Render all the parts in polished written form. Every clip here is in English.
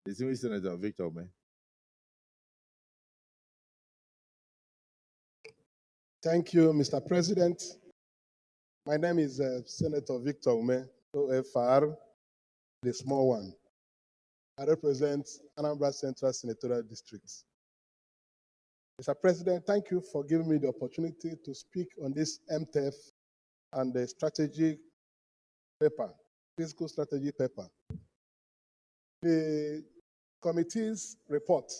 Distinguished Senator Victor Umeh. Thank you, Mr. President. My name is Senator Victor Umeh, OFR, the small one. I represent Anambra Central Senatorial District. Mr. President, thank you for giving me the opportunity to speak on this MTEF and the strategy paper, fiscal strategy paper. The committee's report,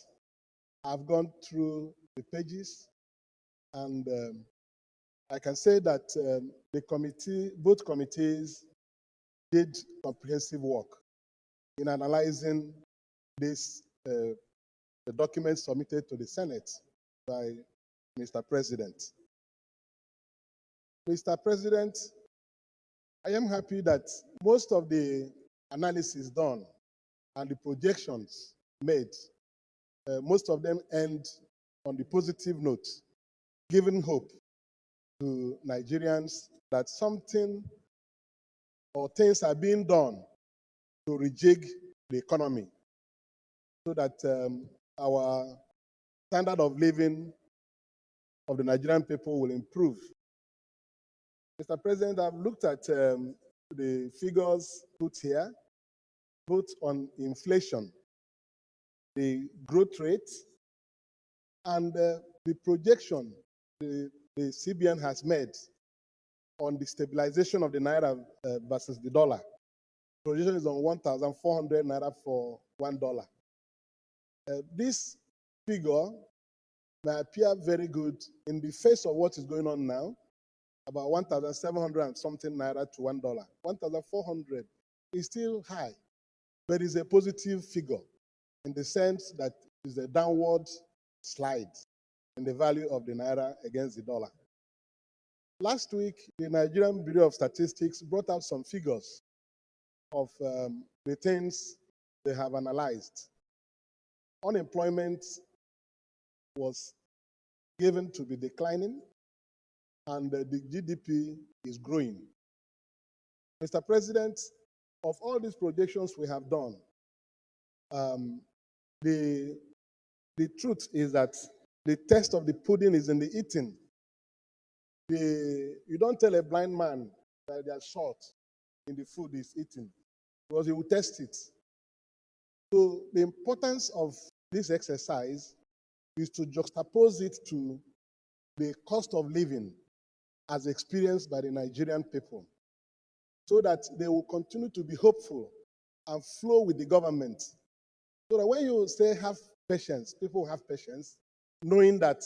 I've gone through the pages, and I can say that the committee, both committees did comprehensive work in analyzing this, the documents submitted to the Senate by Mr. President. Mr. President, I am happy that most of the analysis done and the projections made, most of them end on the positive note, giving hope to Nigerians that something or things are being done to rejig the economy so that our standard of living of the Nigerian people will improve. Mr. President, I've looked at the figures put here, both on inflation, the growth rate, and the projection the CBN has made on the stabilization of the Naira versus the dollar. Projection is on 1,400 Naira for $1. This figure may appear very good in the face of what is going on now, about 1,700 and something Naira to $1. 1,400 is still high, but it's a positive figure in the sense that it's a downward slide in the value of the Naira against the dollar. Last week, the Nigerian Bureau of Statistics brought out some figures of the things they have analyzed. Unemployment was given to be declining, and the GDP is growing. Mr. President, of all these projections we have done, the truth is that the test of the pudding is in the eating. You don't tell a blind man that there's salt in the food he's eating, because he will test it. So the importance of this exercise is to juxtapose it to the cost of living as experienced by the Nigerian people, so that they will continue to be hopeful and flow with the government. So that when you say have patience, people have patience, knowing that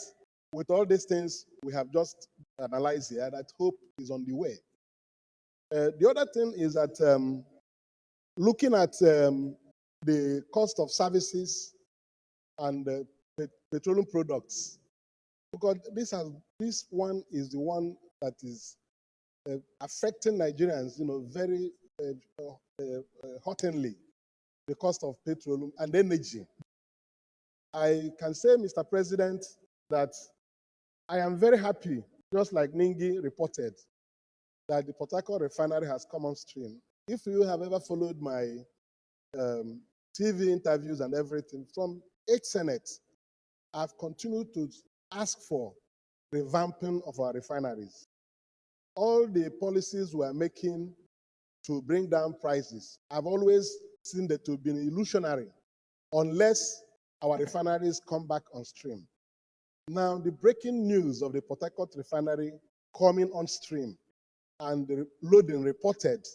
with all these things we have just analyzed here, that hope is on the way. The other thing is that looking at the cost of services and petroleum products, because this one is the one that is affecting Nigerians, very hotly, the cost of petroleum and energy. I can say, Mr. President, that I am very happy, just like Ningi reported, that the Port Harcourt refinery has come on stream. If you have ever followed my TV interviews and everything, from 8 Senate, I've continued to ask for revamping of our refineries. All the policies we're making to bring down prices, I've always seen that to be illusionary unless our refineries come back on stream. Now, the breaking news of the Port Harcourt refinery coming on stream and the loading reported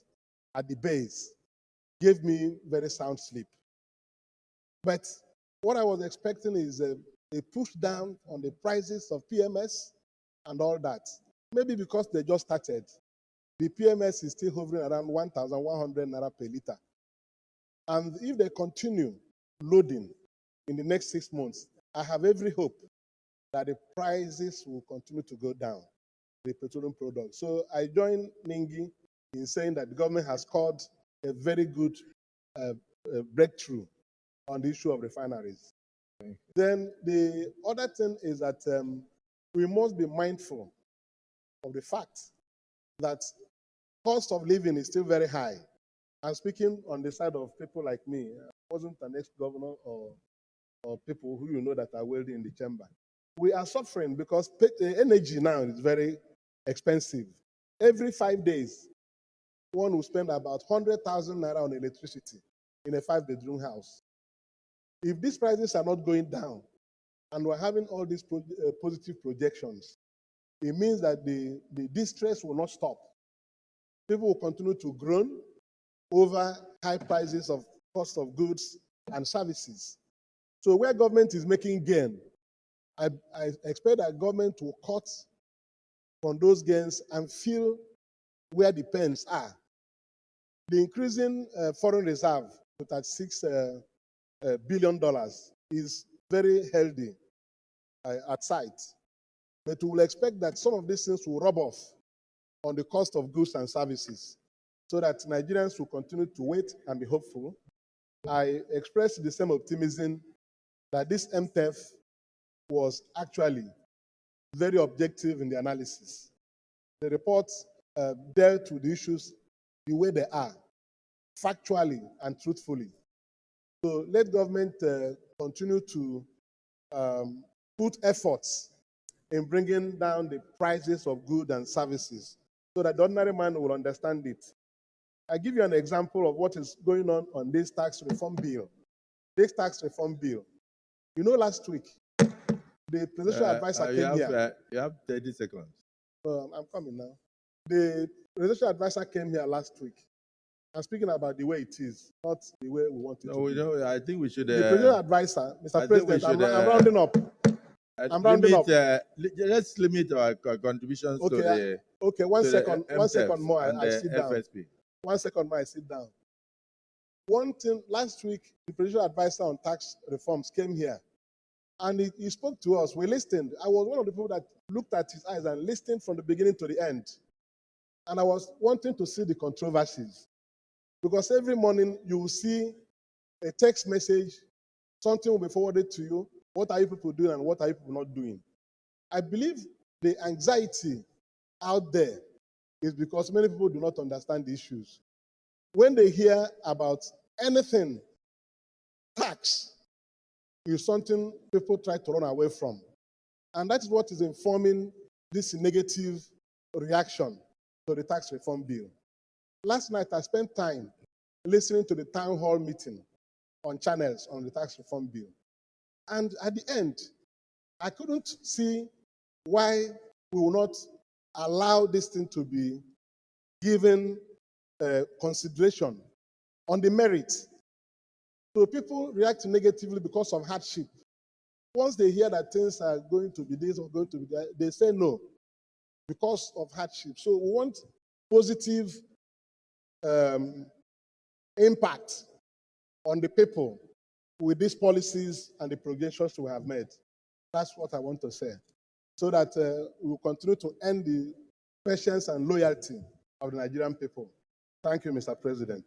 at the base gave me very sound sleep. But what I was expecting is a push down on the prices of PMS and all that. Maybe because they just started, the PMS is still hovering around 1,100 Naira per liter. And if they continue loading in the next 6 months, I have every hope that the prices will continue to go down, the petroleum products. So I join Ningi in saying that the government has scored a very good breakthrough on the issue of refineries. Then the other thing is that we must be mindful of the fact that cost of living is still very high. I'm speaking on the side of people like me. wasn't an ex-governor or people who you know that are wealthy in the chamber. We are suffering because energy now is very expensive. Every 5 days, one will spend about 100,000 naira on electricity in a 5-bedroom house. If these prices are not going down, and we're having all these positive projections, it means that the distress will not stop. People will continue to groan over high prices of cost of goods and services. So where government is making gain, I expect that government will cut from those gains and feel where the pains are. The increasing foreign reserve to $36 billion is very healthy at sight. But we will expect that some of these things will rub off on the cost of goods and services so that Nigerians will continue to wait and be hopeful. I express the same optimism that this MTEF was actually very objective in the analysis. The report dealt with the issues the way they are, factually and truthfully. So let government continue to put efforts in bringing down the prices of goods and services so that the ordinary man will understand it. I give you an example of what is going on this tax reform bill. This tax reform bill. You know, last week, the presidential advisor came here. You have 30 seconds. I'm coming now. The presidential advisor came here last week. I'm speaking about the way it is, not the way we want it to be. I think we should. The presidential advisor, Mr. President, should, I'm rounding up. I'm rounding up. Let's limit our contributions to the. Okay, one second more. I sit down. FSP. 1 second more. I sit down. One thing, last week, the presidential advisor on tax reforms came here, and he spoke to us. We listened. I was one of the people that looked at his eyes and listened from the beginning to the end. And I was wanting to see the controversies. Because every morning you will see a text message, something will be forwarded to you. What are you people doing and what are you people not doing? I believe the anxiety out there is because many people do not understand the issues. When they hear about anything, tax is something people try to run away from. And that is what is informing this negative reaction to the tax reform bill. Last night, I spent time listening to the town hall meeting on channels on the tax reform bill. And at the end, I couldn't see why we will not allow this thing to be given consideration on the merit. So people react negatively because of hardship. Once they hear that things are going to be this or going to be that, they say no because of hardship. So we want positive impact on the people with these policies and the projections we have made. That's what I want to say. So that we will continue to earn the patience and loyalty of the Nigerian people. Thank you, Mr. President.